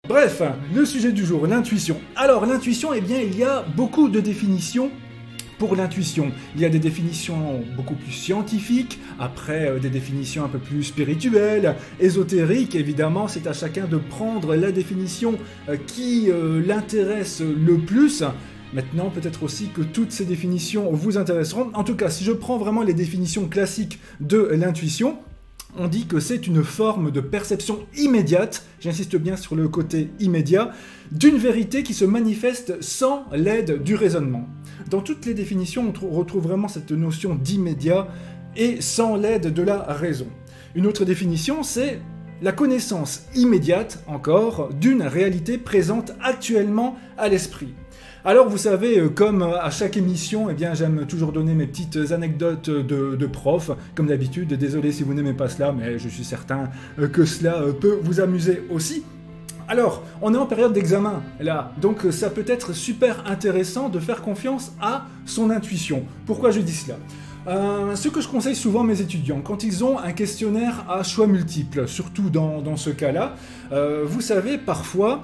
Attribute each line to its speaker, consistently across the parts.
Speaker 1: Bref, le sujet du jour, l'intuition. Alors l'intuition, eh bien il y a beaucoup de définitions pour l'intuition. Il y a des définitions beaucoup plus scientifiques, après des définitions un peu plus spirituelles, ésotériques. Évidemment, c'est à chacun de prendre la définition qui l'intéresse le plus. Maintenant, peut-être aussi que toutes ces définitions vous intéresseront. En tout cas, si je prends vraiment les définitions classiques de l'intuition, on dit que c'est une forme de perception immédiate, j'insiste bien sur le côté immédiat, d'une vérité qui se manifeste sans l'aide du raisonnement. Dans toutes les définitions, on retrouve vraiment cette notion d'immédiat et sans l'aide de la raison. Une autre définition, c'est la connaissance immédiate, encore, d'une réalité présente actuellement à l'esprit. Alors vous savez, comme à chaque émission, eh bien j'aime toujours donner mes petites anecdotes de prof, comme d'habitude. Désolé si vous n'aimez pas cela, mais je suis certain que cela peut vous amuser aussi. Alors, on est en période d'examen, là, donc ça peut être super intéressant de faire confiance à son intuition. Pourquoi je dis cela ? Ce que je conseille souvent à mes étudiants, quand ils ont un questionnaire à choix multiples, surtout dans ce cas-là, vous savez, parfois,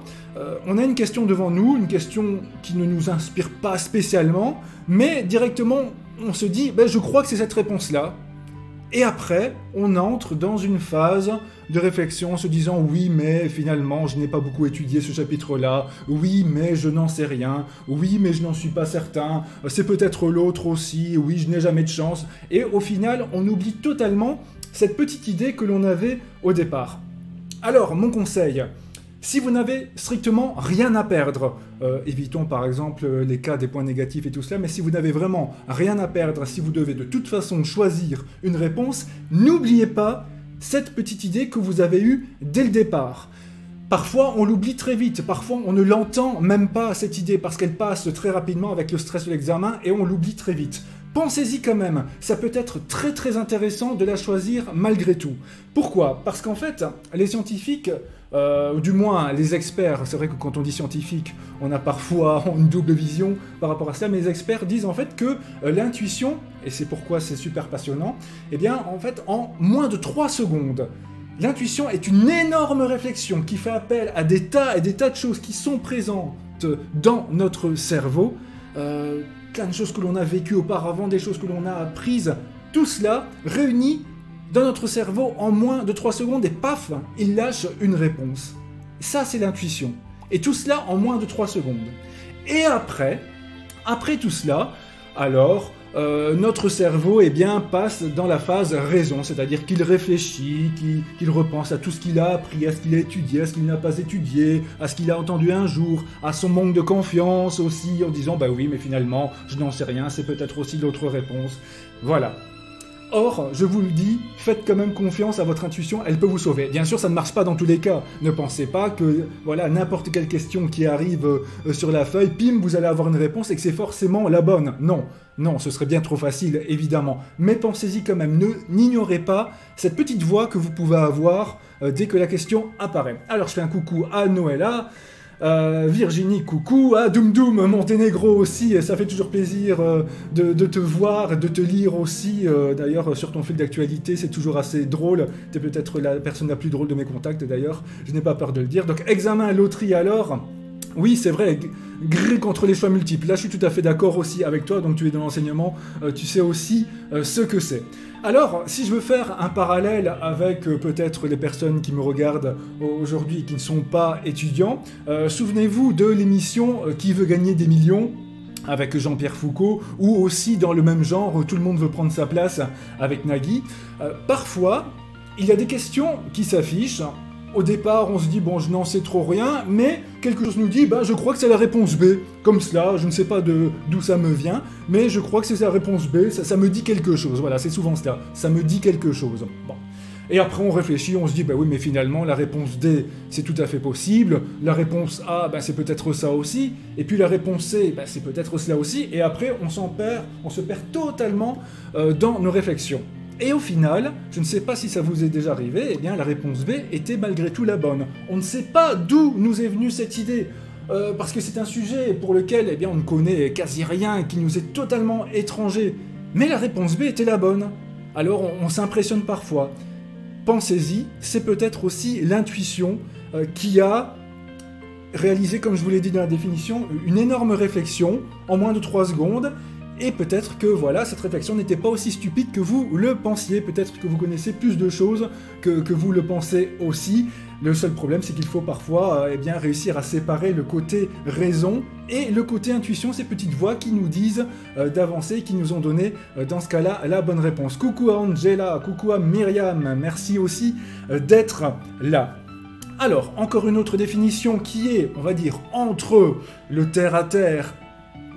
Speaker 1: on a une question devant nous, une question qui ne nous inspire pas spécialement, mais directement, on se dit, ben, je crois que c'est cette réponse-là. Et après, on entre dans une phase de réflexion en se disant « Oui, mais finalement, je n'ai pas beaucoup étudié ce chapitre-là. Oui, mais je n'en sais rien. Oui, mais je n'en suis pas certain. C'est peut-être l'autre aussi. Oui, je n'ai jamais de chance. » Et au final, on oublie totalement cette petite idée que l'on avait au départ. Alors, mon conseil, si vous n'avez strictement rien à perdre, évitons par exemple les cas des points négatifs et tout cela, mais si vous n'avez vraiment rien à perdre, si vous devez de toute façon choisir une réponse, n'oubliez pas cette petite idée que vous avez eue dès le départ. Parfois, on l'oublie très vite, parfois on ne l'entend même pas cette idée parce qu'elle passe très rapidement avec le stress de l'examen et on l'oublie très vite. Pensez-y quand même, ça peut être très très intéressant de la choisir malgré tout. Pourquoi ? Parce qu'en fait, les scientifiques, ou du moins les experts, c'est vrai que quand on dit scientifique, on a parfois une double vision par rapport à ça, mais les experts disent en fait que l'intuition, et c'est pourquoi c'est super passionnant, eh bien en fait en moins de 3 secondes, l'intuition est une énorme réflexion qui fait appel à des tas et des tas de choses qui sont présentes dans notre cerveau, plein de choses que l'on a vécues auparavant, des choses que l'on a apprises, tout cela réuni dans notre cerveau en moins de 3 secondes et paf, il lâche une réponse. Ça, c'est l'intuition. Et tout cela en moins de 3 secondes. Et après tout cela, alors, notre cerveau eh bien, passe dans la phase raison, c'est-à-dire qu'il réfléchit, qu'il repense à tout ce qu'il a appris, à ce qu'il a étudié, à ce qu'il n'a pas étudié, à ce qu'il a entendu un jour, à son manque de confiance aussi, en disant « bah oui, mais finalement, je n'en sais rien, c'est peut-être aussi l'autre réponse. » Voilà. Or, je vous le dis, faites quand même confiance à votre intuition, elle peut vous sauver. Bien sûr, ça ne marche pas dans tous les cas. Ne pensez pas que, voilà, n'importe quelle question qui arrive sur la feuille, pim, vous allez avoir une réponse et que c'est forcément la bonne. Non, non, ce serait bien trop facile, évidemment. Mais pensez-y quand même, n'ignorez pas cette petite voix que vous pouvez avoir dès que la question apparaît. Alors, je fais un coucou à Noëlla. Virginie, coucou, à Doum Doum, Monténégro aussi, ça fait toujours plaisir de te voir, de te lire aussi, d'ailleurs sur ton fil d'actualité, c'est toujours assez drôle, t'es peut-être la personne la plus drôle de mes contacts d'ailleurs, je n'ai pas peur de le dire. Donc examen à loterie alors, oui c'est vrai, gré contre les choix multiples, là je suis tout à fait d'accord aussi avec toi, donc tu es dans l'enseignement, tu sais aussi ce que c'est. Alors, si je veux faire un parallèle avec peut-être les personnes qui me regardent aujourd'hui et qui ne sont pas étudiants, souvenez-vous de l'émission Qui veut gagner des millions avec Jean-Pierre Foucault, ou aussi dans le même genre, Tout le monde veut prendre sa place avec Nagui. Parfois, il y a des questions qui s'affichent. Au départ, on se dit, bon, je n'en sais trop rien, mais quelque chose nous dit, bah, je crois que c'est la réponse B. Comme cela, je ne sais pas d'où ça me vient, mais je crois que c'est la réponse B, ça me dit quelque chose. Voilà, c'est souvent cela, ça me dit quelque chose. Bon. Et après, on réfléchit, on se dit, bah oui, mais finalement, la réponse D, c'est tout à fait possible. La réponse A, bah, c'est peut-être ça aussi. Et puis la réponse C, bah, c'est peut-être cela aussi. Et après, on se perd totalement dans nos réflexions. Et au final, je ne sais pas si ça vous est déjà arrivé, eh bien la réponse B était malgré tout la bonne. On ne sait pas d'où nous est venue cette idée, parce que c'est un sujet pour lequel eh bien, on ne connaît quasi rien, qui nous est totalement étranger. Mais la réponse B était la bonne. Alors on s'impressionne parfois. Pensez-y, c'est peut-être aussi l'intuition qui a réaliser, comme je vous l'ai dit dans la définition, une énorme réflexion en moins de 3 secondes. Et peut-être que voilà, cette réflexion n'était pas aussi stupide que vous le pensiez, peut-être que vous connaissez plus de choses que vous le pensez aussi. Le seul problème, c'est qu'il faut parfois eh bien, réussir à séparer le côté raison et le côté intuition, ces petites voix qui nous disent d'avancer, qui nous ont donné, dans ce cas-là, la bonne réponse. Coucou à Angela, coucou à Myriam, merci aussi d'être là. Alors, encore une autre définition qui est, on va dire, entre le terre-à-terre,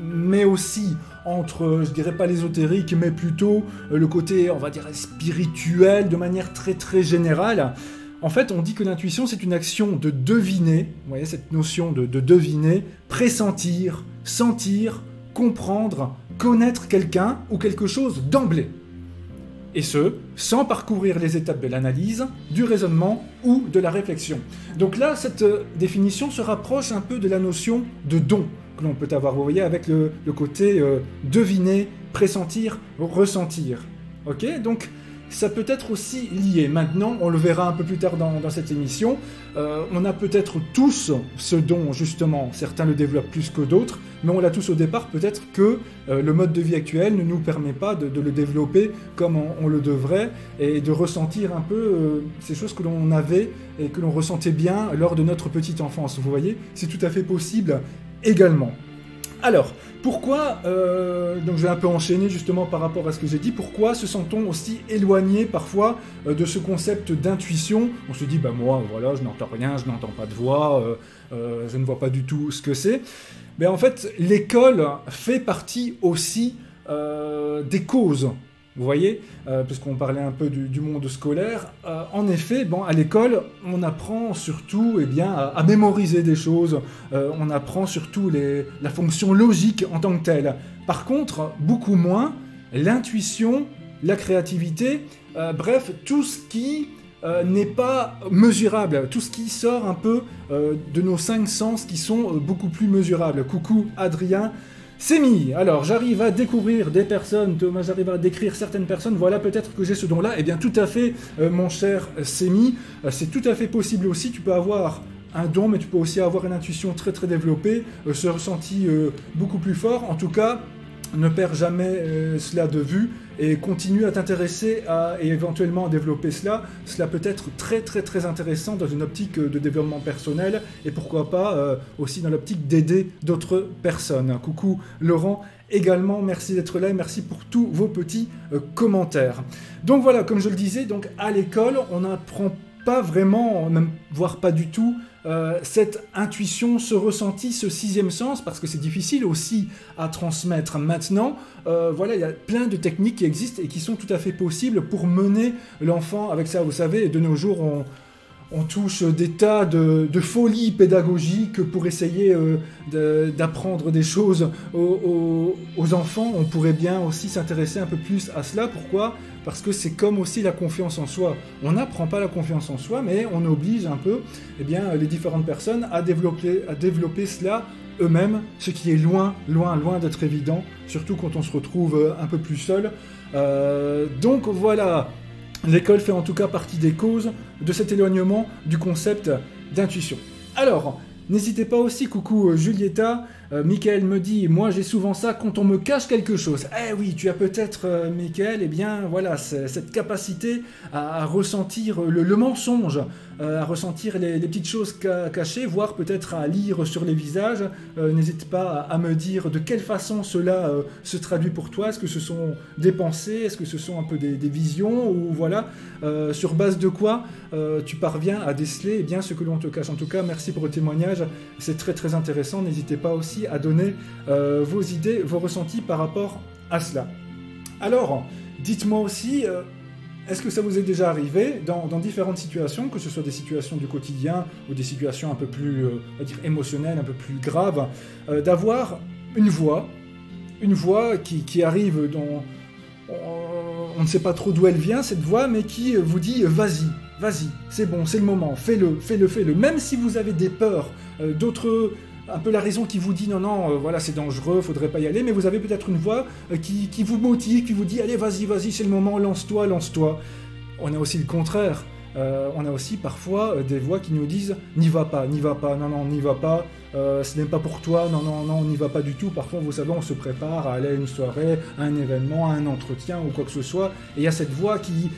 Speaker 1: mais aussi entre, je dirais pas l'ésotérique, mais plutôt le côté, on va dire, spirituel, de manière très très générale. En fait, on dit que l'intuition, c'est une action de deviner, vous voyez cette notion de deviner, pressentir, sentir, comprendre, connaître quelqu'un ou quelque chose d'emblée. Et ce, sans parcourir les étapes de l'analyse, du raisonnement ou de la réflexion. Donc là, cette définition se rapproche un peu de la notion de don que l'on peut avoir, vous voyez, avec le côté deviner, pressentir, ressentir. Ok, donc ça peut être aussi lié. Maintenant, on le verra un peu plus tard dans cette émission, on a peut-être tous ce don, justement. Certains le développent plus que d'autres, mais on l'a tous au départ. Peut-être que le mode de vie actuel ne nous permet pas de le développer comme on le devrait, et de ressentir un peu ces choses que l'on avait et que l'on ressentait bien lors de notre petite enfance. Vous voyez, c'est tout à fait possible également. Alors, pourquoi, donc je vais un peu enchaîner justement par rapport à ce que j'ai dit, pourquoi se sent-on aussi éloigné parfois de ce concept d'intuition? On se dit, bah moi, voilà, je n'entends rien, je n'entends pas de voix, je ne vois pas du tout ce que c'est. Mais en fait, l'école fait partie aussi des causes. Vous voyez, puisqu'on parlait un peu du monde scolaire, en effet, bon, à l'école, on apprend surtout à mémoriser des choses, on apprend surtout la fonction logique en tant que telle. Par contre, beaucoup moins l'intuition, la créativité, bref, tout ce qui n'est pas mesurable, tout ce qui sort un peu de nos 5 sens qui sont beaucoup plus mesurables. Coucou Adrien. Sémi, alors j'arrive à découvrir des personnes, Thomas, j'arrive à décrire certaines personnes, voilà peut-être que j'ai ce don-là. Eh bien tout à fait, mon cher Sémi, c'est tout à fait possible aussi, tu peux avoir un don, mais tu peux aussi avoir une intuition très très développée, ce ressenti beaucoup plus fort. En tout cas, ne perds jamais cela de vue et continue à t'intéresser et éventuellement à développer cela. Cela peut être très très très intéressant dans une optique de développement personnel et pourquoi pas aussi dans l'optique d'aider d'autres personnes. Coucou Laurent également, merci d'être là et merci pour tous vos petits commentaires. Donc voilà, comme je le disais, donc à l'école, on n'apprend pas vraiment, même voire pas du tout, cette intuition, ce ressenti, ce 6e sens, parce que c'est difficile aussi à transmettre. Maintenant, voilà, il y a plein de techniques qui existent et qui sont tout à fait possibles pour mener l'enfant avec ça. Vous savez, de nos jours, on touche des tas de folies pédagogiques pour essayer d'apprendre des choses aux enfants. On pourrait bien aussi s'intéresser un peu plus à cela. Pourquoi ? Parce que c'est comme aussi la confiance en soi. On n'apprend pas la confiance en soi, mais on oblige un peu les différentes personnes à développer cela eux-mêmes, ce qui est loin d'être évident, surtout quand on se retrouve un peu plus seul. Donc voilà, l'école fait en tout cas partie des causes de cet éloignement du concept d'intuition. Alors, n'hésitez pas aussi, coucou Julietta, Michael me dit, moi j'ai souvent ça quand on me cache quelque chose. Eh oui, tu as peut-être, Michael, eh bien voilà, cette capacité à ressentir le mensonge, à ressentir les petites choses cachées, voire peut-être à lire sur les visages. N'hésite pas à me dire de quelle façon cela se traduit pour toi. Est-ce que ce sont des pensées? Est-ce que ce sont un peu des visions? Ou voilà, sur base de quoi tu parviens à déceler eh bien, ce que l'on te cache. En tout cas, merci pour le témoignage, c'est très très intéressant. N'hésitez pas aussi à donner vos idées, vos ressentis par rapport à cela. Alors, dites-moi aussi, est-ce que ça vous est déjà arrivé dans différentes situations, que ce soit des situations du quotidien ou des situations un peu plus on va dire émotionnelles, un peu plus graves, d'avoir une voix qui arrive dont on ne sait pas trop d'où elle vient, cette voix, mais qui vous dit vas-y, c'est bon, c'est le moment, fais-le. Même si vous avez des peurs, d'autres, un peu la raison qui vous dit non, voilà, c'est dangereux, faudrait pas y aller, mais vous avez peut-être une voix qui vous motive, qui vous dit allez, vas-y, c'est le moment, lance-toi. On a aussi le contraire, on a aussi parfois des voix qui nous disent « n'y va pas, non, non, n'y va pas, ce n'est pas pour toi, non, non, non, n'y va pas du tout ». Parfois, vous savez, on se prépare à aller à une soirée, à un événement, à un entretien ou quoi que ce soit, et il y a cette voix qui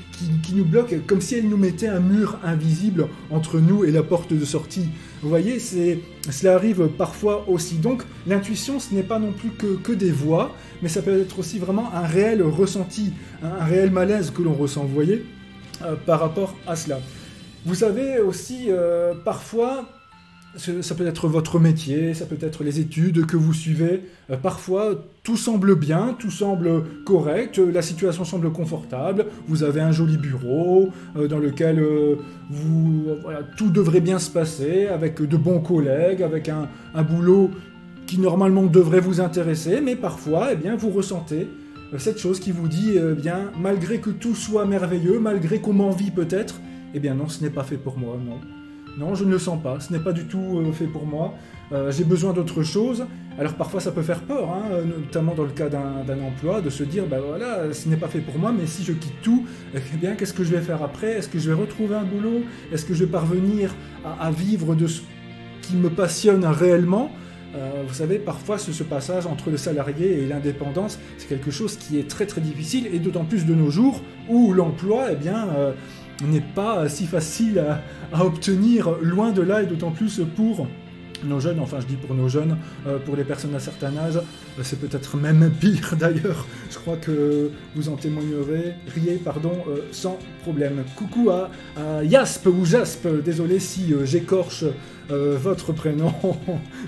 Speaker 1: nous bloque, comme si elle nous mettait un mur invisible entre nous et la porte de sortie. Vous voyez, cela arrive parfois aussi. Donc, l'intuition, ce n'est pas non plus que des voix, mais ça peut être aussi vraiment un réel ressenti, un réel malaise que l'on ressent, vous voyez, par rapport à cela. Vous savez aussi, parfois, ça peut être votre métier, ça peut être les études que vous suivez, parfois tout semble bien, tout semble correct, la situation semble confortable, vous avez un joli bureau dans lequel voilà, tout devrait bien se passer, avec de bons collègues, avec un boulot qui normalement devrait vous intéresser, mais parfois eh bien, vous ressentez cette chose qui vous dit, bien, malgré que tout soit merveilleux, malgré qu'on m'envie peut-être, eh bien non, ce n'est pas fait pour moi, non. Non, je ne le sens pas, ce n'est pas du tout fait pour moi, j'ai besoin d'autre chose. Alors parfois ça peut faire peur, hein, notamment dans le cas d'un emploi, de se dire, ben voilà, ce n'est pas fait pour moi, mais si je quitte tout, eh bien qu'est-ce que je vais faire après? Est-ce que je vais retrouver un boulot? Est-ce que je vais parvenir à vivre de ce qui me passionne réellement? Vous savez, parfois ce passage entre le salarié et l'indépendance, c'est quelque chose qui est très très difficile, et d'autant plus de nos jours, où l'emploi, eh bien... n'est pas si facile à obtenir, loin de là, et d'autant plus pour nos jeunes, enfin je dis pour nos jeunes, pour les personnes d'un certain âge, c'est peut-être même pire d'ailleurs, je crois que vous en témoignerez, sans problème. Coucou à Yasp ou Jasp, désolé si j'écorche votre prénom,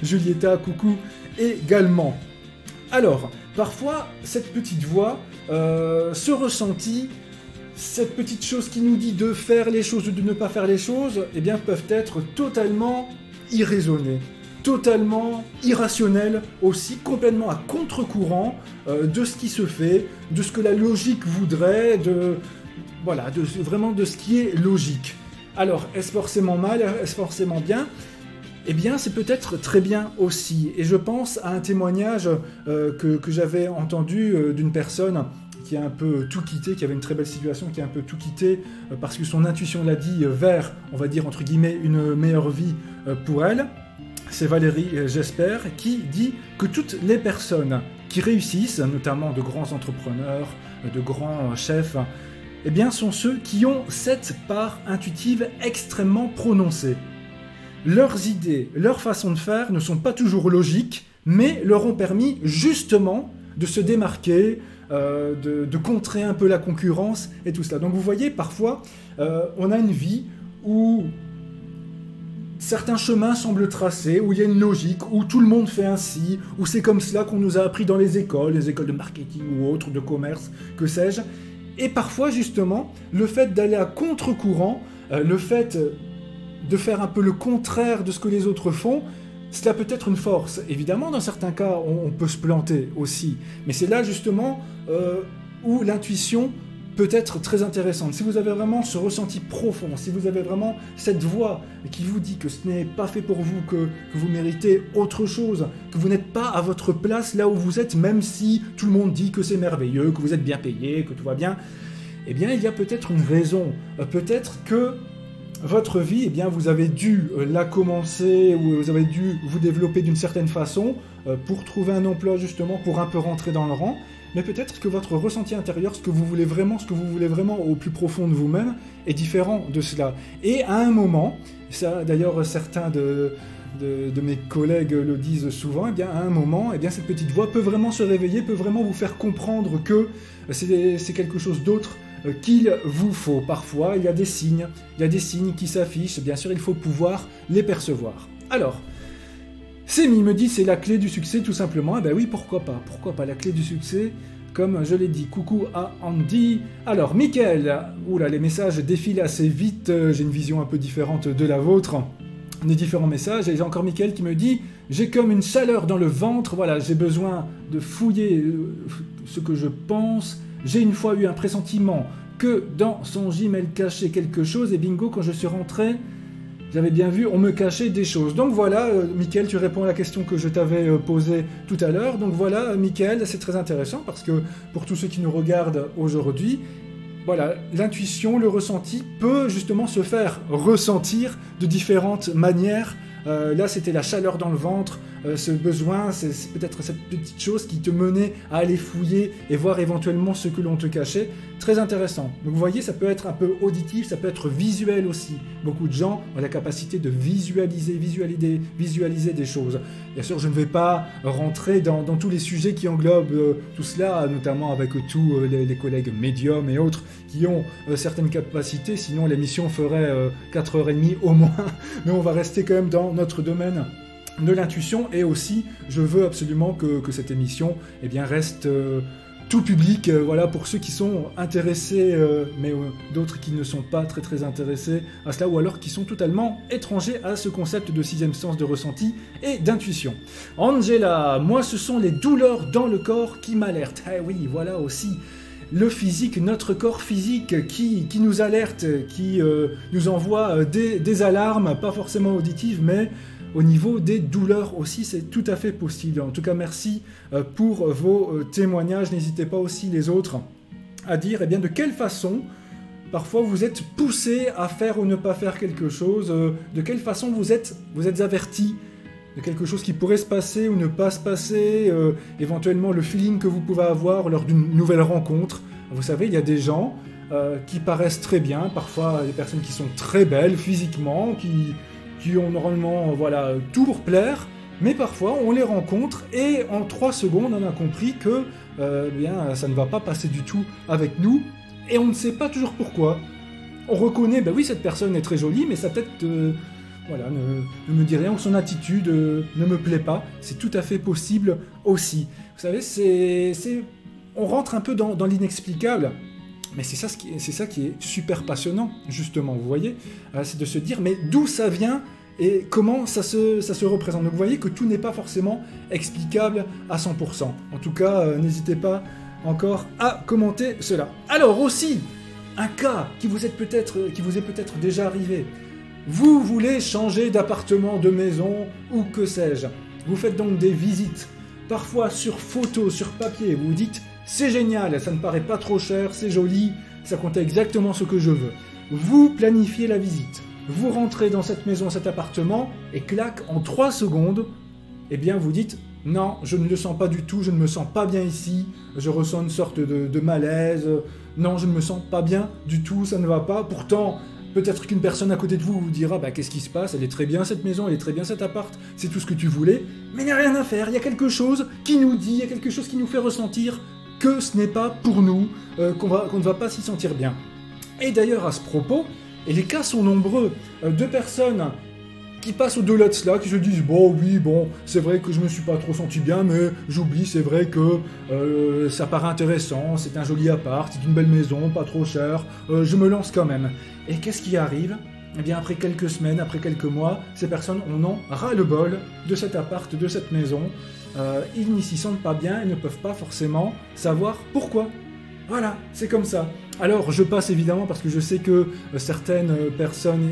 Speaker 1: Julieta, coucou également. Alors, parfois, cette petite voix, ce ressenti, cette petite chose qui nous dit de faire les choses ou de ne pas faire les choses, eh bien, peuvent être totalement irraisonnées, totalement irrationnelles aussi, complètement à contre-courant de ce qui se fait, de ce que la logique voudrait, voilà, vraiment de ce qui est logique. Alors, est-ce forcément mal, est-ce forcément bien ? Eh bien, c'est peut-être très bien aussi. Et je pense à un témoignage que j'avais entendu d'une personne qui a un peu tout quitté, qui avait une très belle situation, qui a un peu tout quitté parce que son intuition l'a dit vers, on va dire entre guillemets, une meilleure vie pour elle. C'est Valérie, j'espère, qui dit que toutes les personnes qui réussissent, notamment de grands entrepreneurs, de grands chefs, eh bien, sont ceux qui ont cette part intuitive extrêmement prononcée. Leurs idées, leur façon de faire ne sont pas toujours logiques, mais leur ont permis justement de se démarquer, de contrer un peu la concurrence et tout cela. Donc vous voyez, parfois, on a une vie où certains chemins semblent tracés, où il y a une logique, où tout le monde fait ainsi, où c'est comme cela qu'on nous a appris dans les écoles de marketing ou autres, de commerce, que sais-je. Et parfois, justement, le fait d'aller à contre-courant, le fait de faire un peu le contraire de ce que les autres font, cela peut être une force. Évidemment, dans certains cas, on peut se planter aussi. Mais c'est là, justement, où l'intuition peut être très intéressante. Si vous avez vraiment ce ressenti profond, si vous avez vraiment cette voix qui vous dit que ce n'est pas fait pour vous, que vous méritez autre chose, que vous n'êtes pas à votre place là où vous êtes, même si tout le monde dit que c'est merveilleux, que vous êtes bien payé, que tout va bien, eh bien, il y a peut-être une raison. Peut-être que votre vie, eh bien, vous avez dû la commencer, ou vous avez dû vous développer d'une certaine façon pour trouver un emploi, justement, pour un peu rentrer dans le rang. Mais peut-être que votre ressenti intérieur, ce que vous voulez vraiment au plus profond de vous-même, est différent de cela. Et à un moment, ça, d'ailleurs, certains de mes collègues le disent souvent, eh bien, à un moment, eh bien, cette petite voix peut vraiment se réveiller, peut vraiment vous faire comprendre que c'est quelque chose d'autre qu'il vous faut. Parfois, il y a des signes qui s'affichent, bien sûr, il faut pouvoir les percevoir. Alors, Sémi me dit c'est la clé du succès tout simplement. Eh ben oui, pourquoi pas la clé du succès, comme je l'ai dit. Coucou à Andy. Alors, Mickaël, oula, les messages défilent assez vite, j'ai une vision un peu différente de la vôtre, des différents messages, et j'ai encore Mickaël qui me dit j'ai comme une chaleur dans le ventre, voilà, j'ai besoin de fouiller ce que je pense. J'ai une fois eu un pressentiment que dans son gym elle cachait quelque chose, et bingo, quand je suis rentré, j'avais bien vu, on me cachait des choses. Donc voilà, Mickaël, tu réponds à la question que je t'avais posée tout à l'heure. Donc voilà, Mickaël, c'est très intéressant parce que pour tous ceux qui nous regardent aujourd'hui, voilà, l'intuition, le ressenti peut justement se faire ressentir de différentes manières. Là, c'était la chaleur dans le ventre, ce besoin, c'est peut-être cette petite chose qui te menait à aller fouiller et voir éventuellement ce que l'on te cachait. Très intéressant. Donc vous voyez, ça peut être un peu auditif, ça peut être visuel aussi. Beaucoup de gens ont la capacité de visualiser des choses. Bien sûr, je ne vais pas rentrer dans tous les sujets qui englobent tout cela, notamment avec tous les collègues médiums et autres qui ont certaines capacités, sinon l'émission ferait 4h30 au moins. Mais on va rester quand même dans notre domaine de l'intuition, et aussi je veux absolument que cette émission reste tout public, voilà, pour ceux qui sont intéressés, mais d'autres qui ne sont pas très intéressés à cela, ou alors qui sont totalement étrangers à ce concept de sixième sens de ressenti et d'intuition. Angela, moi ce sont les douleurs dans le corps qui m'alertent. Eh oui, voilà aussi le physique, notre corps physique qui nous alerte, qui nous envoie des alarmes, pas forcément auditives, mais au niveau des douleurs aussi, c'est tout à fait possible. En tout cas, merci pour vos témoignages. N'hésitez pas aussi les autres à dire de quelle façon parfois vous êtes poussé à faire ou ne pas faire quelque chose, de quelle façon vous êtes averti de quelque chose qui pourrait se passer ou ne pas se passer, éventuellement le feeling que vous pouvez avoir lors d'une nouvelle rencontre. Vous savez, il y a des gens qui paraissent très bien, parfois des personnes qui sont très belles physiquement, qui ont normalement tout pour plaire, mais parfois on les rencontre et en 3 secondes on a compris que ça ne va pas passer du tout avec nous, et on ne sait pas toujours pourquoi. On reconnaît, oui, cette personne est très jolie, mais sa tête ne me dit rien, ou son attitude ne me plaît pas. C'est tout à fait possible aussi. Vous savez, on rentre un peu dans l'inexplicable. Mais c'est ça qui est super passionnant, justement, vous voyez, c'est de se dire, mais d'où ça vient et comment ça se représente. Donc vous voyez que tout n'est pas forcément explicable à 100%. En tout cas, n'hésitez pas encore à commenter cela. Alors aussi, un cas qui vous est peut-être déjà arrivé. Vous voulez changer d'appartement, de maison, ou que sais-je. Vous faites donc des visites, parfois sur photo, sur papier, vous vous dites, c'est génial, ça ne paraît pas trop cher, c'est joli, ça contient exactement ce que je veux. Vous planifiez la visite, vous rentrez dans cette maison, cet appartement, et clac, en 3 secondes, vous dites, non, je ne le sens pas du tout, je ne me sens pas bien ici, je ressens une sorte de malaise, non, je ne me sens pas bien du tout, ça ne va pas. Pourtant, peut-être qu'une personne à côté de vous vous dira, qu'est-ce qui se passe, elle est très bien cette maison, elle est très bien cet appart, c'est tout ce que tu voulais, mais il n'y a rien à faire, il y a quelque chose qui nous dit, il y a quelque chose qui nous fait ressentir que ce n'est pas pour nous, qu'on ne va pas s'y sentir bien. Et d'ailleurs, à ce propos, et les cas sont nombreux, de personnes qui passent au-delà de cela, qui se disent, c'est vrai que je me suis pas trop senti bien, mais j'oublie, c'est vrai que ça paraît intéressant, c'est un joli appart, c'est une belle maison, pas trop cher, je me lance quand même. Et qu'est-ce qui arrive ? Après quelques semaines, après quelques mois, ces personnes en ont ras-le-bol de cet appart, de cette maison. Ils n'y s'y sentent pas bien et ne peuvent pas forcément savoir pourquoi. Voilà, c'est comme ça. Alors, je passe évidemment parce que je sais que certaines personnes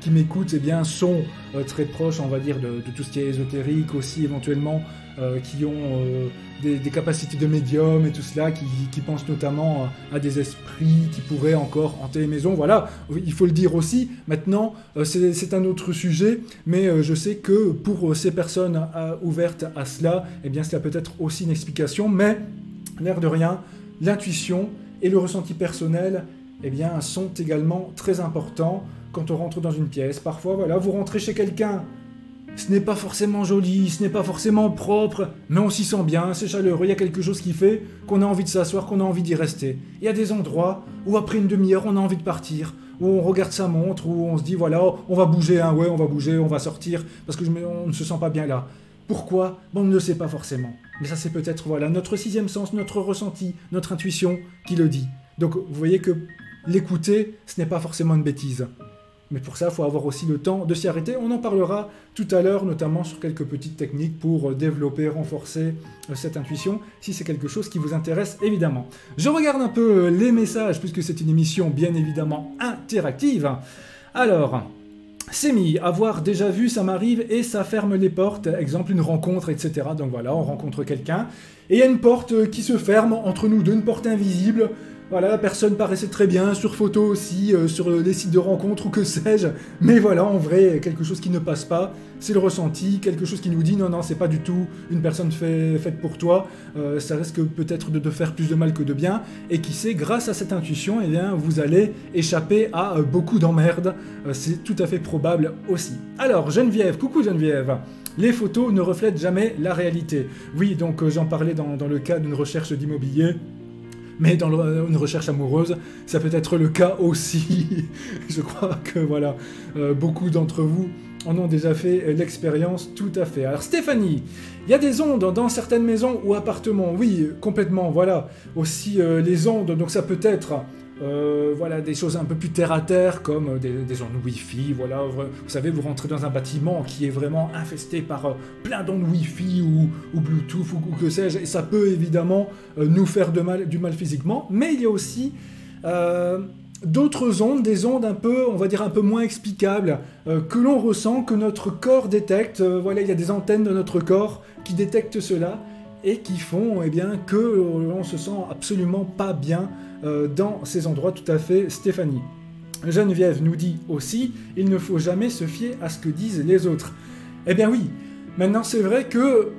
Speaker 1: qui m'écoutent sont très proches, on va dire, de tout ce qui est ésotérique aussi, éventuellement, qui ont des capacités de médium et tout cela, qui pensent notamment à des esprits qui pourraient encore hanter les maisons. Voilà, il faut le dire aussi. Maintenant, c'est un autre sujet, mais je sais que pour ces personnes ouvertes à cela, cela peut être aussi une explication, mais l'air de rien, l'intuition et le ressenti personnel sont également très importants quand on rentre dans une pièce. Parfois, vous rentrez chez quelqu'un, ce n'est pas forcément joli, ce n'est pas forcément propre, mais on s'y sent bien, c'est chaleureux, il y a quelque chose qui fait qu'on a envie de s'asseoir, qu'on a envie d'y rester. Il y a des endroits où après une demi-heure, on a envie de partir, où on regarde sa montre, où on se dit, on va bouger, on va bouger, on va sortir, parce on ne se sent pas bien là. Pourquoi ? On ne le sait pas forcément. Mais ça, c'est peut-être notre sixième sens, notre ressenti, notre intuition qui le dit. Donc, vous voyez que l'écouter, ce n'est pas forcément une bêtise. Mais pour ça, il faut avoir aussi le temps de s'y arrêter. On en parlera tout à l'heure, notamment sur quelques petites techniques pour développer, renforcer cette intuition, si c'est quelque chose qui vous intéresse, évidemment. Je regarde un peu les messages, puisque c'est une émission bien évidemment interactive. Alors, Sémi, avoir déjà vu, ça m'arrive et ça ferme les portes, exemple une rencontre, etc. Donc voilà, on rencontre quelqu'un et il y a une porte qui se ferme entre nous deux, une porte invisible. Voilà, la personne paraissait très bien, sur photo aussi, sur les sites de rencontres ou que sais-je. Mais voilà, en vrai, quelque chose qui ne passe pas, c'est le ressenti, quelque chose qui nous dit non, c'est pas du tout une personne faite pour toi, ça risque peut-être de te faire plus de mal que de bien. Et qui sait, grâce à cette intuition, eh bien, vous allez échapper à beaucoup d'emmerdes. C'est tout à fait probable aussi. Alors, Geneviève, coucou Geneviève. Les photos ne reflètent jamais la réalité. Oui, donc j'en parlais dans le cas d'une recherche d'immobilier. Mais dans une recherche amoureuse, ça peut être le cas aussi. Je crois que voilà, beaucoup d'entre vous en ont déjà fait l'expérience, tout à fait. Alors Stéphanie, il y a des ondes dans certaines maisons ou appartements. Oui, complètement, voilà. Aussi les ondes, donc ça peut être voilà, des choses un peu plus terre-à-terre, comme des ondes Wi-Fi, voilà. Vous savez, vous rentrez dans un bâtiment qui est vraiment infesté par plein d'ondes Wi-Fi ou Bluetooth ou que sais-je, et ça peut évidemment nous faire du mal physiquement, mais il y a aussi d'autres ondes, des ondes un peu, on va dire un peu moins explicables, que l'on ressent, que notre corps détecte. Voilà, il y a des antennes de notre corps qui détectent cela et qui font eh bien, que l'on se sent absolument pas bien dans ces endroits, tout à fait, Stéphanie. Geneviève nous dit aussi, il ne faut jamais se fier à ce que disent les autres. Eh bien oui, maintenant c'est vrai que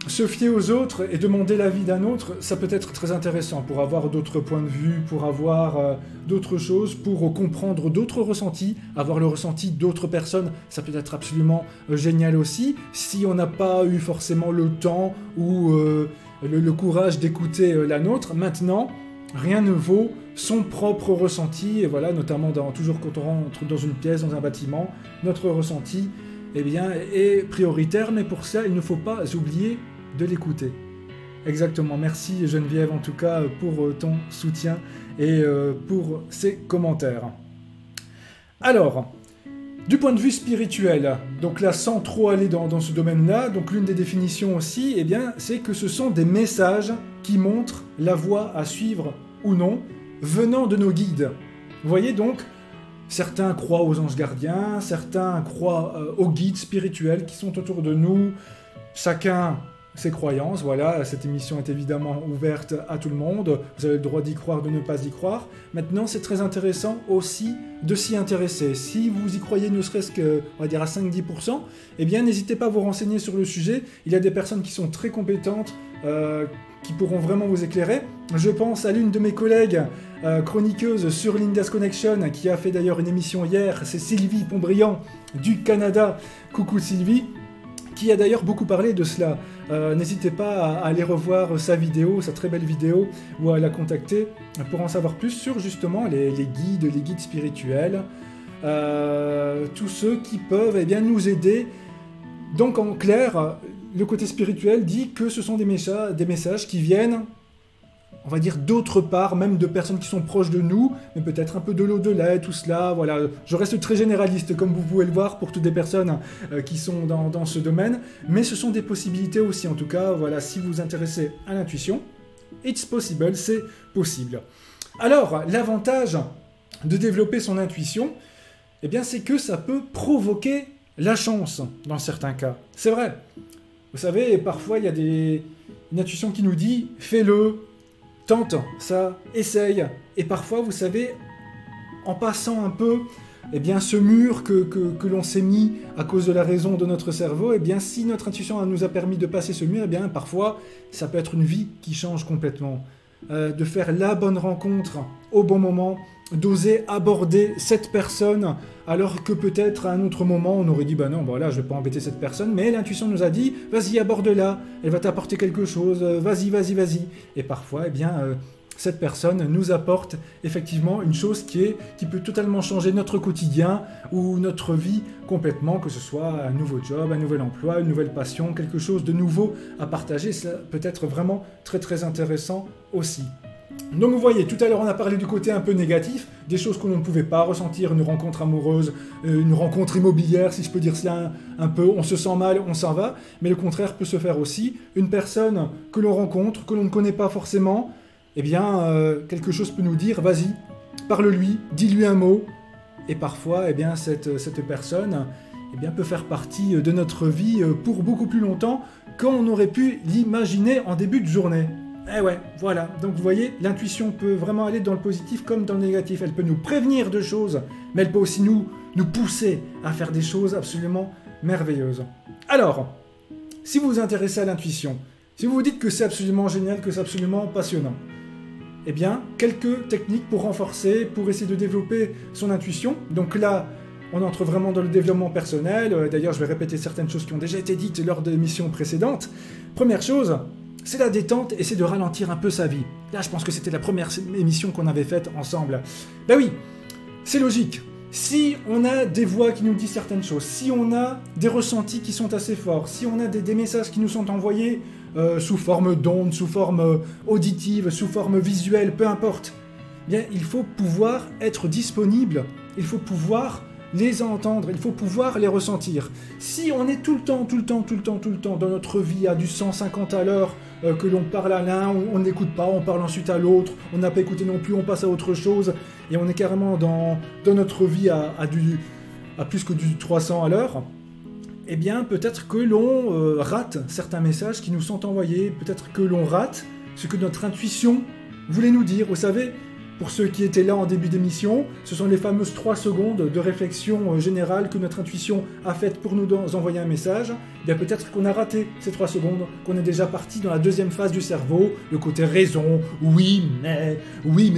Speaker 1: se fier aux autres et demander l'avis d'un autre, ça peut être très intéressant pour avoir d'autres points de vue, pour avoir d'autres choses, pour comprendre d'autres ressentis, avoir le ressenti d'autres personnes, ça peut être absolument génial aussi, si on n'a pas eu forcément le temps ou le courage d'écouter la nôtre. Maintenant, rien ne vaut son propre ressenti, et voilà, notamment toujours quand on rentre dans une pièce, dans un bâtiment, notre ressenti eh bien, est prioritaire, mais pour ça, il ne faut pas oublier de l'écouter. Exactement, merci Geneviève en tout cas pour ton soutien et pour ces commentaires. Alors, du point de vue spirituel, donc là sans trop aller dans ce domaine-là, donc l'une des définitions aussi, eh bien, c'est que ce sont des messages qui montrent la voie à suivre ou non, venant de nos guides. Vous voyez donc, certains croient aux anges gardiens, certains croient aux guides spirituels qui sont autour de nous, chacun ses croyances, voilà, cette émission est évidemment ouverte à tout le monde, vous avez le droit d'y croire, de ne pas y croire. Maintenant, c'est très intéressant aussi de s'y intéresser. Si vous y croyez ne serait-ce que, on va dire à 5-10%, eh bien n'hésitez pas à vous renseigner sur le sujet, il y a des personnes qui sont très compétentes, qui pourront vraiment vous éclairer. Je pense à l'une de mes collègues chroniqueuses sur l'Indas Connection, qui a fait d'ailleurs une émission hier, c'est Sylvie Pontbriand du Canada. Coucou Sylvie, qui a d'ailleurs beaucoup parlé de cela. N'hésitez pas à aller revoir sa vidéo, sa très belle vidéo, ou à la contacter pour en savoir plus sur justement les guides spirituels, tous ceux qui peuvent eh bien, nous aider. Donc en clair, le côté spirituel dit que ce sont des messages qui viennent, on va dire, d'autre part, même de personnes qui sont proches de nous, mais peut-être un peu de l'au-delà et tout cela. Voilà, je reste très généraliste, comme vous pouvez le voir, pour toutes les personnes qui sont dans ce domaine, mais ce sont des possibilités aussi. En tout cas, voilà, si vous vous intéressez à l'intuition, it's possible, c'est possible. Alors, l'avantage de développer son intuition, eh bien, c'est que ça peut provoquer la chance, dans certains cas. C'est vrai. Vous savez, parfois, il y a une intuition qui nous dit « fais-le », tente ça, essaye. Et parfois, vous savez, en passant un peu eh bien, ce mur que l'on s'est mis à cause de la raison de notre cerveau, eh bien, si notre intuition nous a permis de passer ce mur, eh bien, parfois, ça peut être une vie qui change complètement. De faire la bonne rencontre au bon moment, d'oser aborder cette personne, alors que peut-être à un autre moment, on aurait dit « bah non, voilà, je vais pas embêter cette personne », mais l'intuition nous a dit « vas-y, aborde-la, elle va t'apporter quelque chose, vas-y, vas-y, vas-y ». Et parfois, eh bien, cette personne nous apporte effectivement une chose qui peut totalement changer notre quotidien ou notre vie complètement, que ce soit un nouveau job, un nouvel emploi, une nouvelle passion, quelque chose de nouveau à partager. Ça peut être vraiment très très intéressant aussi. Donc vous voyez, tout à l'heure on a parlé du côté un peu négatif, des choses que l'on ne pouvait pas ressentir, une rencontre amoureuse, une rencontre immobilière, si je peux dire cela un peu, on se sent mal, on s'en va, mais le contraire peut se faire aussi. Une personne que l'on rencontre, que l'on ne connaît pas forcément, eh bien, quelque chose peut nous dire, vas-y, parle-lui, dis-lui un mot, et parfois, eh bien, cette personne eh bien, peut faire partie de notre vie pour beaucoup plus longtemps qu'on aurait pu l'imaginer en début de journée. Eh ouais, voilà. Donc vous voyez, l'intuition peut vraiment aller dans le positif comme dans le négatif. Elle peut nous prévenir de choses, mais elle peut aussi nous pousser à faire des choses absolument merveilleuses. Alors, si vous vous intéressez à l'intuition, si vous vous dites que c'est absolument génial, que c'est absolument passionnant, eh bien, quelques techniques pour renforcer, pour essayer de développer son intuition. Donc là, on entre vraiment dans le développement personnel. D'ailleurs, je vais répéter certaines choses qui ont déjà été dites lors des émissions précédentes. Première chose, c'est la détente et c'est de ralentir un peu sa vie. Là, je pense que c'était la première émission qu'on avait faite ensemble. Ben oui, c'est logique. Si on a des voix qui nous disent certaines choses, si on a des ressentis qui sont assez forts, si on a des messages qui nous sont envoyés sous forme d'ondes, sous forme auditive, sous forme visuelle, peu importe, bien, il faut pouvoir être disponible, il faut pouvoir les entendre, il faut pouvoir les ressentir. Si on est tout le temps dans notre vie à du 150 à l'heure, que l'on parle à l'un, on n'écoute pas, on parle ensuite à l'autre, on n'a pas écouté non plus, on passe à autre chose, et on est carrément dans notre vie à plus que du 300 à l'heure, eh bien peut-être que l'on rate certains messages qui nous sont envoyés, peut-être que l'on rate ce que notre intuition voulait nous dire. Vous savez, pour ceux qui étaient là en début d'émission, ce sont les fameuses 3 secondes de réflexion générale que notre intuition a faites pour nous envoyer un message. Eh bien peut-être qu'on a raté ces 3 secondes, qu'on est déjà parti dans la deuxième phase du cerveau, le côté raison, oui mais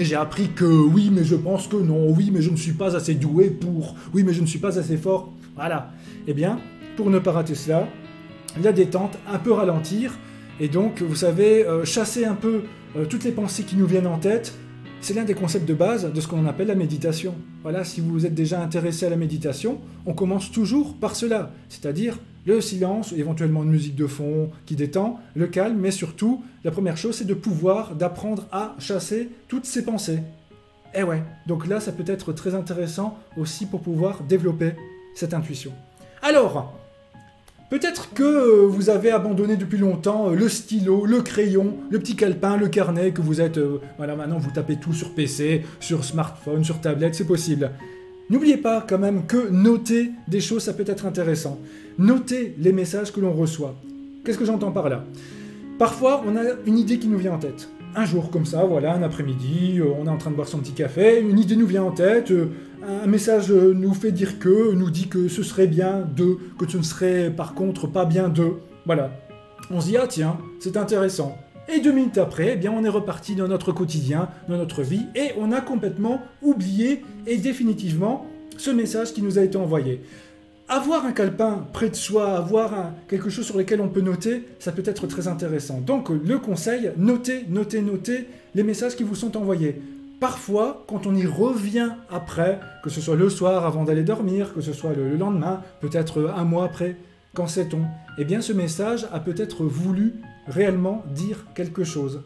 Speaker 1: j'ai appris que, oui mais je pense que non, oui mais je ne suis pas assez doué pour, oui mais je ne suis pas assez fort, voilà. Eh bien, pour ne pas rater cela, la détente, un peu ralentir, et donc vous savez, chasser un peu toutes les pensées qui nous viennent en tête. C'est l'un des concepts de base de ce qu'on appelle la méditation. Voilà, si vous êtes déjà intéressé à la méditation, on commence toujours par cela, c'est-à-dire le silence, éventuellement une musique de fond qui détend, le calme, mais surtout, la première chose, c'est d'apprendre à chasser toutes ces pensées. Eh ouais, donc là, ça peut être très intéressant aussi pour pouvoir développer cette intuition. Alors, peut-être que vous avez abandonné depuis longtemps le stylo, le crayon, le petit calepin, le carnet, que vous êtes... voilà, maintenant vous tapez tout sur PC, sur smartphone, sur tablette, c'est possible. N'oubliez pas quand même que noter des choses, ça peut être intéressant. Noter les messages que l'on reçoit. Qu'est-ce que j'entends par là? Parfois, on a une idée qui nous vient en tête. Un jour comme ça, voilà, un après-midi, on est en train de boire son petit café, une idée nous vient en tête, un message nous fait dire que, nous dit que ce serait bien de, que ce ne serait par contre pas bien de, voilà. On se dit, ah tiens, c'est intéressant. Et 2 minutes après, eh bien, on est reparti dans notre quotidien, dans notre vie, et on a complètement oublié, et définitivement, ce message qui nous a été envoyé. Avoir un calepin près de soi, avoir quelque chose sur lequel on peut noter, ça peut être très intéressant. Donc le conseil, notez les messages qui vous sont envoyés. Parfois, quand on y revient après, que ce soit le soir avant d'aller dormir, que ce soit le lendemain, peut-être un mois après, quand sait-on? Eh bien ce message a peut-être voulu réellement dire quelque chose.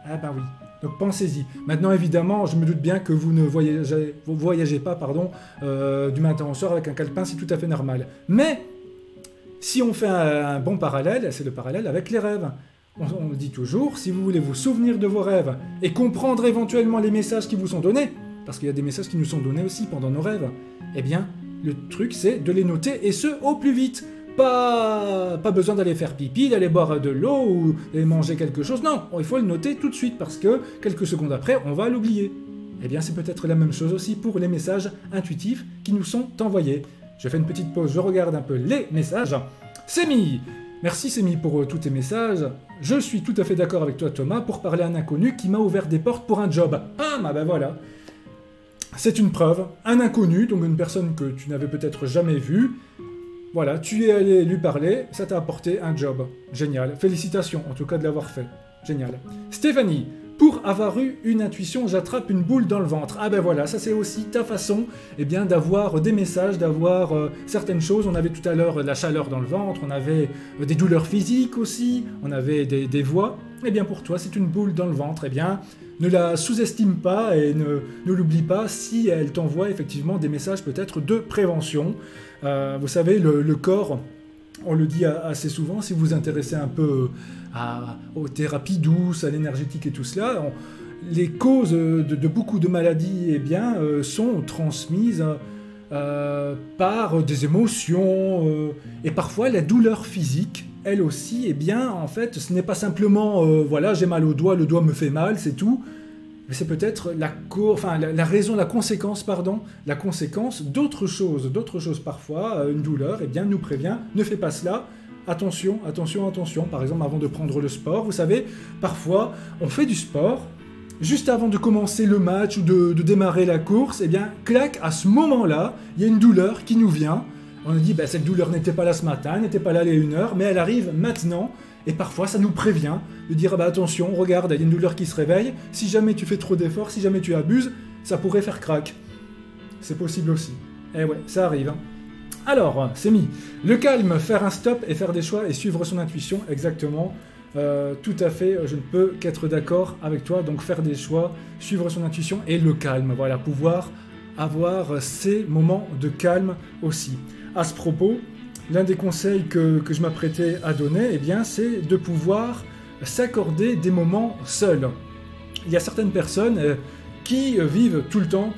Speaker 1: Ah ben oui. Donc pensez-y. Maintenant, évidemment, je me doute bien que vous ne voyagez pas du matin au soir avec un calepin, c'est tout à fait normal. Mais, si on fait un bon parallèle, c'est le parallèle avec les rêves. On dit toujours, si vous voulez vous souvenir de vos rêves et comprendre éventuellement les messages qui vous sont donnés, parce qu'il y a des messages qui nous sont donnés aussi pendant nos rêves, eh bien, le truc c'est de les noter, et ce, au plus vite. Pas besoin d'aller faire pipi, d'aller boire de l'eau ou d'aller manger quelque chose. Non, il faut le noter tout de suite parce que quelques secondes après, on va l'oublier. Eh bien, c'est peut-être la même chose aussi pour les messages intuitifs qui nous sont envoyés. Je fais une petite pause, je regarde un peu les messages. Sémi! Merci Sémi pour tous tes messages. Je suis tout à fait d'accord avec toi Thomas pour parler à un inconnu qui m'a ouvert des portes pour un job. Ah, bah ben voilà. C'est une preuve. Un inconnu, donc une personne que tu n'avais peut-être jamais vue. Voilà, tu es allé lui parler, ça t'a apporté un job. Génial. Félicitations, en tout cas de l'avoir fait. Génial. Stéphanie, pour avoir eu une intuition, j'attrape une boule dans le ventre. Ah ben voilà, ça c'est aussi ta façon d'avoir des messages, d'avoir certaines choses. On avait tout à l'heure la chaleur dans le ventre, on avait des douleurs physiques aussi, on avait des voix. Eh bien pour toi, c'est une boule dans le ventre. Eh bien, ne la sous-estime pas et ne l'oublie pas si elle t'envoie effectivement des messages peut-être de prévention. Vous savez, le corps, on le dit assez souvent, si vous vous intéressez un peu aux thérapies douces, à l'énergétique et tout cela, les causes de beaucoup de maladies sont transmises par des émotions et parfois la douleur physique elle aussi, eh bien, en fait, ce n'est pas simplement, voilà, j'ai mal au doigt, le doigt me fait mal, c'est tout. Mais c'est peut-être la raison, la conséquence d'autres choses parfois. Une douleur, eh bien, nous prévient, ne fais pas cela. Attention, attention, attention. Par exemple, avant de prendre le sport, vous savez, parfois, on fait du sport. Juste avant de commencer le match ou de démarrer la course, eh bien, clac, à ce moment-là, il y a une douleur qui nous vient. On nous dit, ben, cette douleur n'était pas là ce matin, n'était pas là il y a 1 heure, mais elle arrive maintenant. Et parfois, ça nous prévient de dire, bah, attention, regarde, il y a une douleur qui se réveille. Si jamais tu fais trop d'efforts, si jamais tu abuses, ça pourrait faire crack. C'est possible aussi. Eh ouais, ça arrive. Hein. Alors, c'est mis. Le calme, faire un stop et faire des choix et suivre son intuition, exactement. Tout à fait, je ne peux qu'être d'accord avec toi. Donc, faire des choix, suivre son intuition et le calme. Voilà, pouvoir avoir ces moments de calme aussi. À ce propos, l'un des conseils que je m'apprêtais à donner, eh bien, c'est de pouvoir s'accorder des moments seuls. Il y a certaines personnes qui vivent tout le temps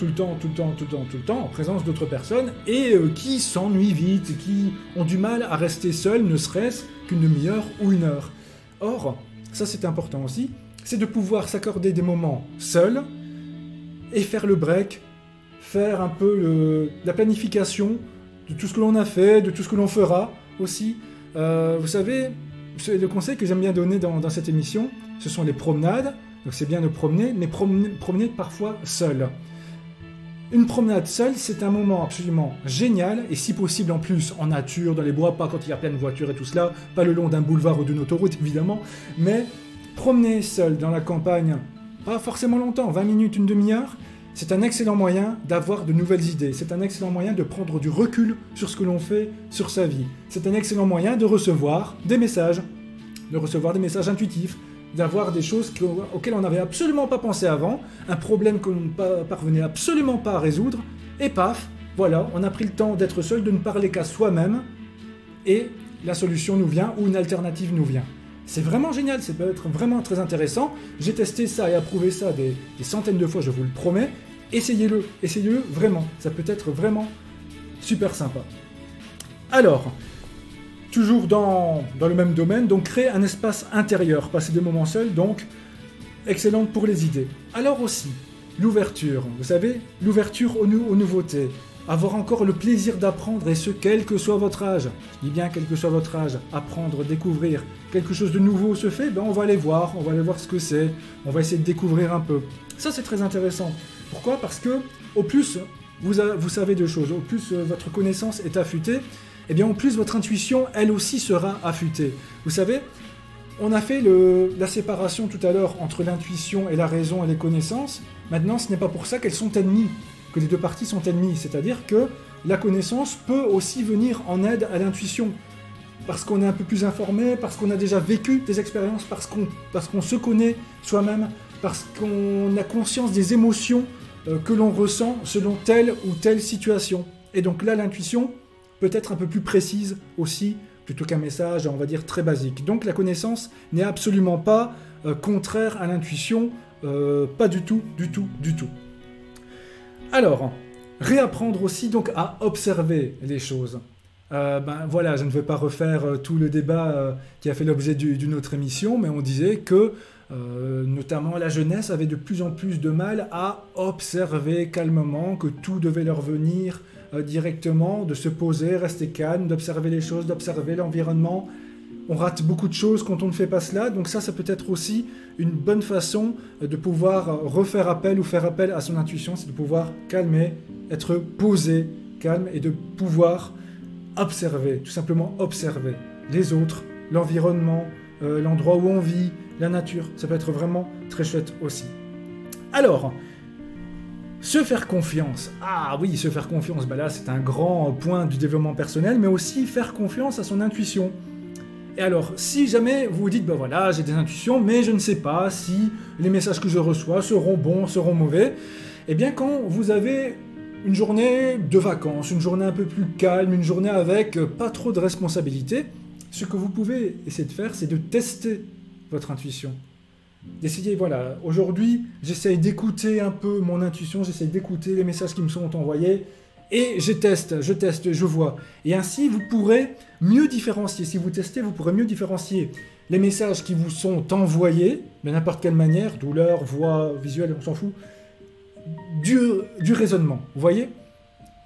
Speaker 1: en présence d'autres personnes et qui s'ennuient vite, qui ont du mal à rester seuls, ne serait-ce qu'une demi-heure ou 1 heure. Or, ça c'est important aussi, c'est de pouvoir s'accorder des moments seuls et faire le break, faire un peu la planification de tout ce que l'on a fait, de tout ce que l'on fera aussi. Vous savez, le conseil que j'aime bien donner dans cette émission, ce sont les promenades. Donc c'est bien de promener, mais promener parfois seul. Une promenade seule, c'est un moment absolument génial, et si possible en plus en nature, dans les bois, pas quand il y a plein de voitures et tout cela, pas le long d'un boulevard ou d'une autoroute évidemment, mais promener seul dans la campagne, pas forcément longtemps, 20 minutes, une demi-heure, c'est un excellent moyen d'avoir de nouvelles idées, c'est un excellent moyen de prendre du recul sur ce que l'on fait, sur sa vie. C'est un excellent moyen de recevoir des messages intuitifs, d'avoir des choses auxquelles on n'avait absolument pas pensé avant, un problème qu'on ne parvenait absolument pas à résoudre, et paf, voilà, on a pris le temps d'être seul, de ne parler qu'à soi-même, et la solution nous vient, ou une alternative nous vient. C'est vraiment génial, ça peut être vraiment très intéressant. J'ai testé ça et approuvé ça des centaines de fois, je vous le promets. Essayez-le vraiment, ça peut être vraiment super sympa. Alors, toujours dans le même domaine, donc créer un espace intérieur, passer des moments seuls, donc excellente pour les idées. Alors aussi, l'ouverture, vous savez, l'ouverture aux nouveautés, avoir encore le plaisir d'apprendre, et ce, quel que soit votre âge. Je dis bien quel que soit votre âge, apprendre, découvrir, quelque chose de nouveau se fait, ben on va aller voir ce que c'est, on va essayer de découvrir un peu. Ça c'est très intéressant. Pourquoi ? Parce que au plus vous savez de choses, au plus votre connaissance est affûtée, et bien au plus votre intuition, elle aussi sera affûtée. Vous savez, on a fait la séparation tout à l'heure entre l'intuition et la raison et les connaissances. Maintenant, ce n'est pas pour ça qu'elles sont ennemies, que les deux parties sont ennemies. C'est-à-dire que la connaissance peut aussi venir en aide à l'intuition. Parce qu'on est un peu plus informé, parce qu'on a déjà vécu des expériences, parce qu'on se connaît soi-même, parce qu'on a conscience des émotions que l'on ressent selon telle ou telle situation. Et donc là, l'intuition peut être un peu plus précise aussi, plutôt qu'un message, on va dire, très basique. Donc la connaissance n'est absolument pas contraire à l'intuition, pas du tout. Alors, réapprendre aussi donc à observer les choses. Voilà, je ne vais pas refaire tout le débat qui a fait l'objet d'une autre émission, mais on disait que notamment la jeunesse avait de plus en plus de mal à observer calmement, que tout devait leur venir directement, de se poser, rester calme, d'observer les choses, d'observer l'environnement. On rate beaucoup de choses quand on ne fait pas cela, donc ça peut être aussi une bonne façon de pouvoir refaire appel ou faire appel à son intuition, c'est de pouvoir calmer, être posé, calme, et de pouvoir observer, tout simplement observer les autres, l'environnement, l'endroit où on vit, la nature. Ça peut être vraiment très chouette aussi. Alors, se faire confiance. Ah oui, se faire confiance, là c'est un grand point du développement personnel, mais aussi faire confiance à son intuition. Et alors, si jamais vous vous dites, voilà, j'ai des intuitions, mais je ne sais pas si les messages que je reçois seront bons, seront mauvais, eh bien quand vous avez une journée de vacances, une journée un peu plus calme, une journée avec pas trop de responsabilités, ce que vous pouvez essayer de faire, c'est de tester votre intuition. D'essayer, voilà, aujourd'hui, j'essaye d'écouter un peu mon intuition, j'essaye d'écouter les messages qui me sont envoyés, et je teste, je vois. Et ainsi, vous pourrez mieux différencier. Si vous testez, vous pourrez mieux différencier les messages qui vous sont envoyés, de n'importe quelle manière, douleur, voix, visuel, on s'en fout, du raisonnement. Vous voyez?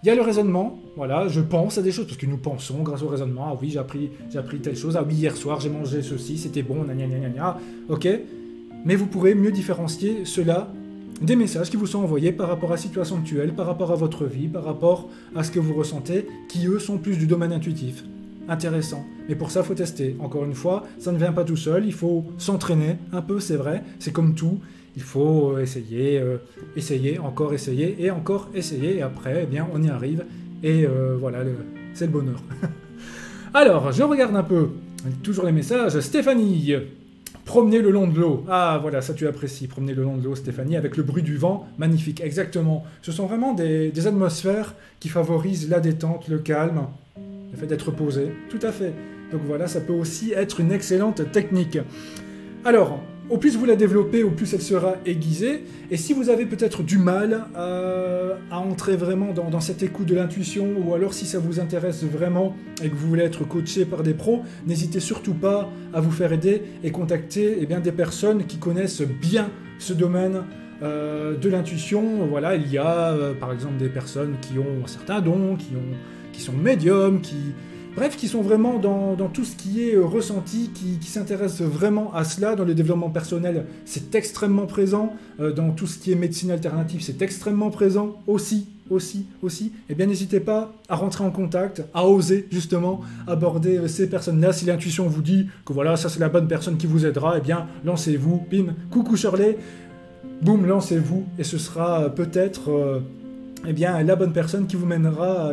Speaker 1: Il y a le raisonnement, voilà, je pense à des choses, parce que nous pensons grâce au raisonnement, ah oui, j'ai appris telle chose, ah oui, hier soir, j'ai mangé ceci, c'était bon, gna gna gna gna, ok. Mais vous pourrez mieux différencier cela des messages qui vous sont envoyés par rapport à la situation actuelle, par rapport à votre vie, par rapport à ce que vous ressentez, qui eux sont plus du domaine intuitif. Intéressant. Mais pour ça, il faut tester. Encore une fois, ça ne vient pas tout seul, il faut s'entraîner un peu, c'est vrai, c'est comme tout. Il faut essayer, encore essayer, et après, eh bien, on y arrive, et voilà, c'est le bonheur. Alors, je regarde un peu, toujours les messages. Stéphanie, promener le long de l'eau. Ah, voilà, ça tu apprécies, promener le long de l'eau, Stéphanie, avec le bruit du vent, magnifique, exactement. Ce sont vraiment des atmosphères qui favorisent la détente, le calme, le fait d'être posé, tout à fait. Donc voilà, ça peut aussi être une excellente technique. Alors, au plus vous la développez, au plus elle sera aiguisée. Et si vous avez peut-être du mal à entrer vraiment dans cette écoute de l'intuition, ou alors si ça vous intéresse vraiment et que vous voulez être coaché par des pros, n'hésitez surtout pas à vous faire aider et contacter eh bien, des personnes qui connaissent bien ce domaine de l'intuition. Voilà, il y a par exemple des personnes qui ont certains dons, qui sont médiums, bref, qui sont vraiment dans tout ce qui est ressenti, qui s'intéressent vraiment à cela. Dans le développement personnel, c'est extrêmement présent. Dans tout ce qui est médecine alternative, c'est extrêmement présent aussi. Eh bien, n'hésitez pas à rentrer en contact, à oser justement aborder ces personnes-là. Si l'intuition vous dit que voilà, ça c'est la bonne personne qui vous aidera, eh bien, lancez-vous, bim, coucou Shirley, boum, lancez-vous, et ce sera peut-être... eh bien, la bonne personne qui vous mènera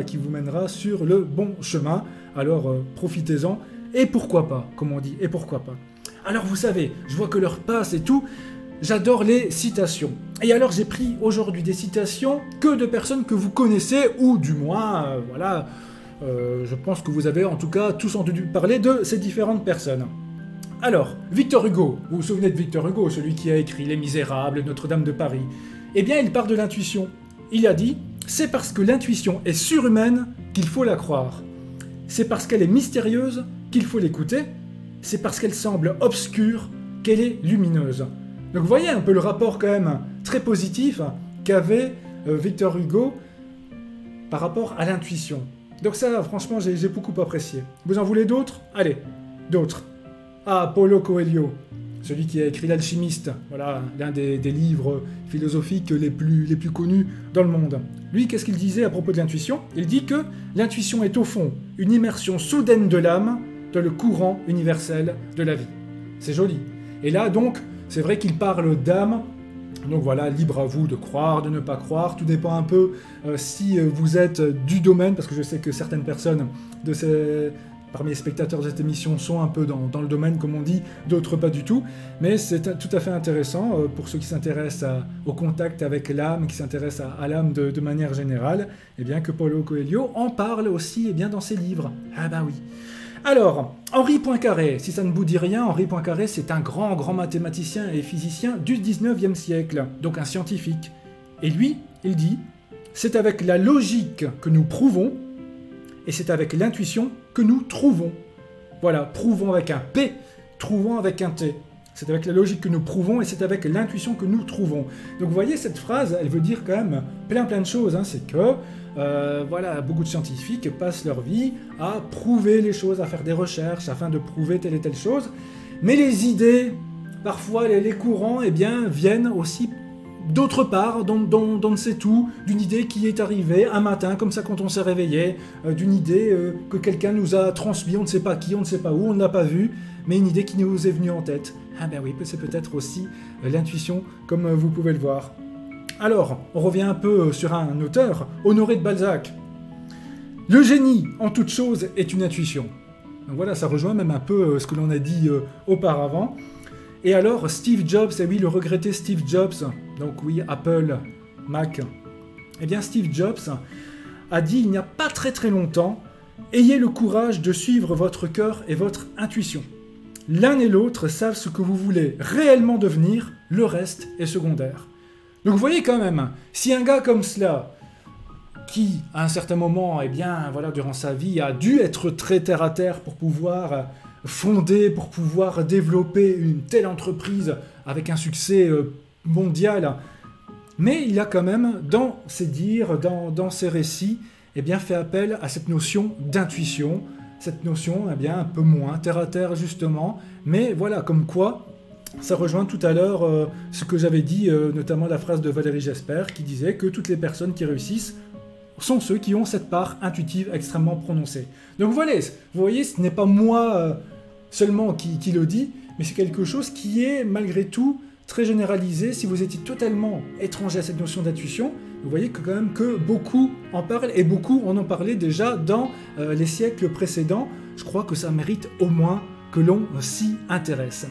Speaker 1: sur le bon chemin. Alors, profitez-en. Et pourquoi pas, comme on dit, et pourquoi pas. Alors, vous savez, je vois que l'heure passe et tout. J'adore les citations. Et alors, j'ai pris aujourd'hui des citations que de personnes que vous connaissez, ou du moins, voilà, je pense que vous avez en tout cas tous entendu parler de ces différentes personnes. Alors, Victor Hugo, vous vous souvenez de Victor Hugo, celui qui a écrit Les Misérables, Notre-Dame de Paris. Eh bien, il parle de l'intuition. Il a dit « C'est parce que l'intuition est surhumaine qu'il faut la croire. C'est parce qu'elle est mystérieuse qu'il faut l'écouter. C'est parce qu'elle semble obscure qu'elle est lumineuse. » Donc vous voyez un peu le rapport quand même très positif qu'avait Victor Hugo par rapport à l'intuition. Donc ça, franchement, j'ai beaucoup apprécié. Vous en voulez d'autres? Allez, d'autres. Ah, Paulo Coelho. Celui qui a écrit L'Alchimiste, voilà, l'un des livres philosophiques les plus connus dans le monde. Lui, qu'est-ce qu'il disait à propos de l'intuition? Il dit que l'intuition est au fond une immersion soudaine de l'âme dans le courant universel de la vie. C'est joli. Et là, donc, c'est vrai qu'il parle d'âme. Donc voilà, libre à vous de croire, de ne pas croire. Tout dépend un peu si vous êtes du domaine, parce que je sais que certaines personnes parmi les spectateurs de cette émission sont un peu dans le domaine, comme on dit, d'autres pas du tout. Mais c'est tout à fait intéressant pour ceux qui s'intéressent au contact avec l'âme, qui s'intéressent à l'âme de manière générale, eh bien que Paulo Coelho en parle aussi eh bien, dans ses livres. Ah bah oui. Alors, Henri Poincaré, si ça ne vous dit rien, Henri Poincaré, c'est un grand mathématicien et physicien du 19e siècle, donc un scientifique. Et lui, il dit, c'est avec la logique que nous prouvons, et c'est avec l'intuition que nous trouvons. Voilà, prouvons avec un P, trouvons avec un T. C'est avec la logique que nous prouvons et c'est avec l'intuition que nous trouvons. Donc vous voyez, cette phrase, elle veut dire quand même plein de choses. Hein. C'est que, voilà, beaucoup de scientifiques passent leur vie à prouver les choses, à faire des recherches afin de prouver telle et telle chose. Mais les idées, parfois les courants, eh bien, viennent aussi d'autre part, d'on ne sait tout, d'une idée qui est arrivée un matin, comme ça quand on s'est réveillé, d'une idée que quelqu'un nous a transmise, on ne sait pas qui, on ne sait pas où, on ne l'a pas vue, mais une idée qui nous est venue en tête. Ah ben oui, c'est peut-être aussi l'intuition, comme vous pouvez le voir. Alors, on revient un peu sur un auteur, Honoré de Balzac. Le génie, en toute chose, est une intuition. Donc voilà, ça rejoint même un peu ce que l'on a dit auparavant. Et alors, Steve Jobs, et oui, le regretté Steve Jobs, donc oui, Apple, Mac, eh bien Steve Jobs a dit il n'y a pas très longtemps, ayez le courage de suivre votre cœur et votre intuition. L'un et l'autre savent ce que vous voulez réellement devenir, le reste est secondaire. Donc vous voyez quand même, si un gars comme cela, qui, à un certain moment, eh bien, voilà, durant sa vie, a dû être très terre à terre pour pouvoir fonder, pour pouvoir développer une telle entreprise avec un succès mondial. Mais il a quand même, dans ses dires, dans ses récits, eh bien, fait appel à cette notion d'intuition, cette notion eh bien, un peu moins terre à terre justement, mais voilà, comme quoi, ça rejoint tout à l'heure ce que j'avais dit, notamment la phrase de Valérie Jesper, qui disait que toutes les personnes qui réussissent sont ceux qui ont cette part intuitive extrêmement prononcée. Donc voilà, vous voyez, ce n'est pas moi seulement qui le dit, mais c'est quelque chose qui est malgré tout très généralisé. Si vous étiez totalement étranger à cette notion d'intuition, vous voyez que quand même que beaucoup en parlent, et beaucoup en ont parlé déjà dans les siècles précédents. Je crois que ça mérite au moins que l'on s'y intéresse.